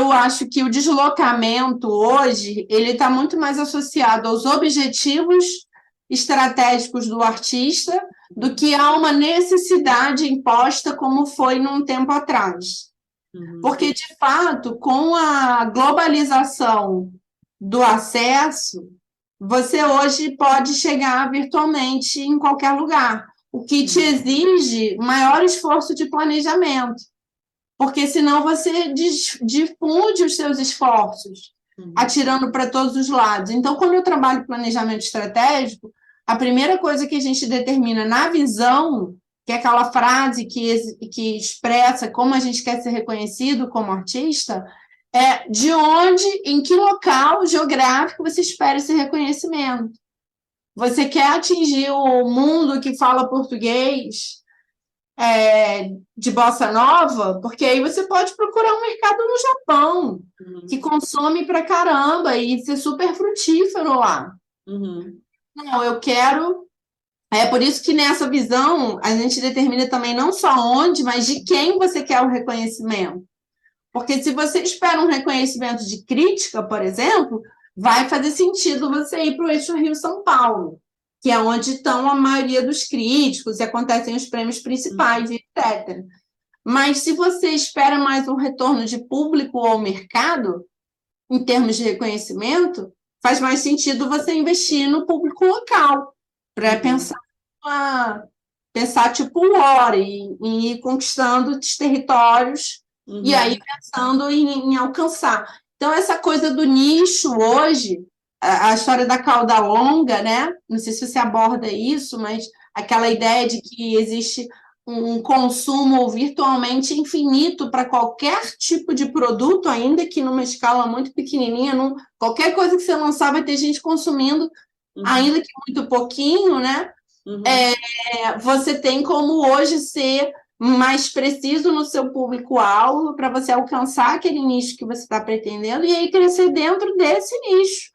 eu acho que o deslocamento hoje ele está muito mais associado aos objetivos estratégicos do artista do que a uma necessidade imposta como foi num tempo atrás. Porque, de fato, com a globalização do acesso, você hoje pode chegar virtualmente em qualquer lugar, o que te exige maior esforço de planejamento, porque senão você difunde os seus esforços, atirando para todos os lados. Então, quando eu trabalho planejamento estratégico, a primeira coisa que a gente determina na visão, que é aquela frase que expressa como a gente quer ser reconhecido como artista, é de onde, em que local geográfico você espera esse reconhecimento. Você quer atingir o mundo que fala português de bossa nova, porque aí você pode procurar um mercado no Japão, que consome pra caramba e ser super frutífero lá. Não, eu quero... É por isso que nessa visão a gente determina também não só onde, mas de quem você quer o reconhecimento. Porque se você espera um reconhecimento de crítica, por exemplo, vai fazer sentido você ir para o eixo Rio-São Paulo, que é onde estão a maioria dos críticos e acontecem os prêmios principais, etc. Mas se você espera mais um retorno de público ao mercado, em termos de reconhecimento, faz mais sentido você investir no público local, para pensar tipo o Ori, em ir conquistando os territórios e aí pensando em alcançar. Então, essa coisa do nicho hoje, a história da cauda longa, né? Não sei se você aborda isso, mas aquela ideia de que existe um consumo virtualmente infinito para qualquer tipo de produto, ainda que numa escala muito pequenininha, qualquer coisa que você lançar vai ter gente consumindo, ainda que muito pouquinho, né? Você tem como hoje ser mais preciso no seu público-alvo para você alcançar aquele nicho que você está pretendendo e aí crescer dentro desse nicho.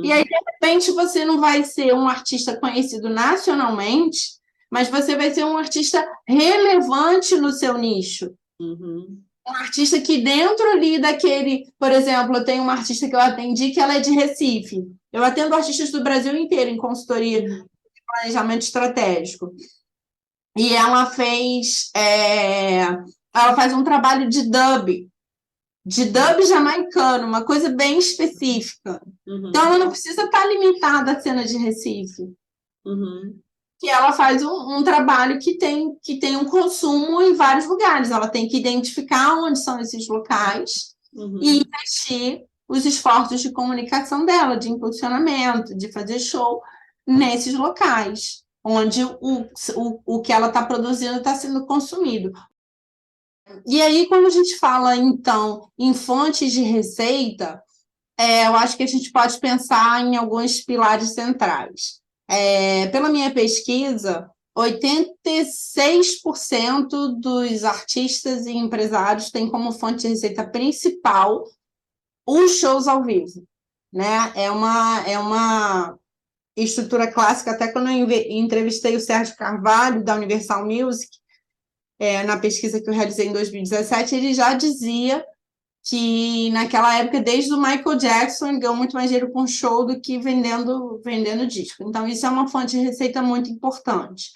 E aí, de repente, você não vai ser um artista conhecido nacionalmente, mas você vai ser um artista relevante no seu nicho. Um artista que dentro ali daquele... Por exemplo, eu tenho uma artista que eu atendi que ela é de Recife. Eu atendo artistas do Brasil inteiro em consultoria de planejamento estratégico. E ela faz um trabalho de dub jamaicano, uma coisa bem específica. Então, ela não precisa estar limitada à cena de Recife. Que ela faz um trabalho que tem um consumo em vários lugares. Ela tem que identificar onde são esses locais e investir os esforços de comunicação dela, de impulsionamento, de fazer show nesses locais, onde o que ela está produzindo está sendo consumido. E aí, quando a gente fala, então, em fontes de receita, eu acho que a gente pode pensar em alguns pilares centrais. Pela minha pesquisa, 86% dos artistas e empresários têm como fonte de receita principal os shows ao vivo, né? É uma estrutura clássica, até quando eu entrevistei o Sérgio Carvalho, da Universal Music, na pesquisa que eu realizei em 2017, ele já dizia que naquela época, desde o Michael Jackson, ele ganhou muito mais dinheiro com show do que vendendo disco. Então, isso é uma fonte de receita muito importante.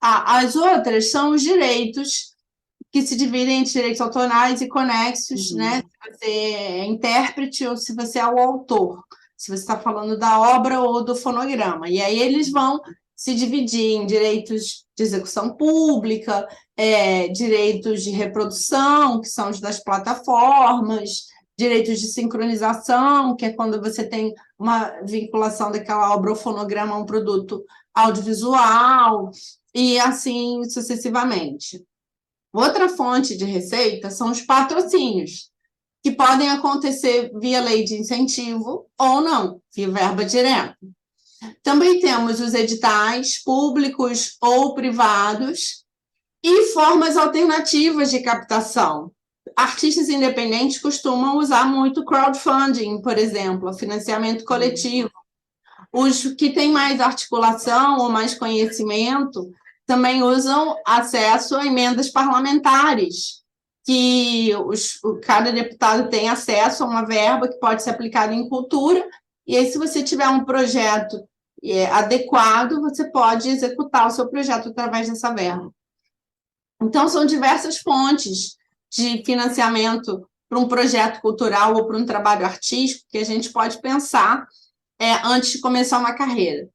As outras são os direitos, que se dividem entre direitos autorais e conexos, né? Se você é intérprete ou se você é o autor, se você está falando da obra ou do fonograma. E aí eles vão se dividir em direitos de execução pública, direitos de reprodução, que são os das plataformas, direitos de sincronização, que é quando você tem uma vinculação daquela obra ou fonograma a um produto audiovisual, e assim sucessivamente. Outra fonte de receita são os patrocínios, que podem acontecer via lei de incentivo ou não, via verba direta. Também temos os editais públicos ou privados e formas alternativas de captação. Artistas independentes costumam usar muito crowdfunding, por exemplo, financiamento coletivo. Os que têm mais articulação ou mais conhecimento também usam acesso a emendas parlamentares, que cada deputado tem acesso a uma verba que pode ser aplicada em cultura, e aí, se você tiver um projeto adequado, você pode executar o seu projeto através dessa verba. Então, são diversas fontes de financiamento para um projeto cultural ou para um trabalho artístico que a gente pode pensar antes de começar uma carreira.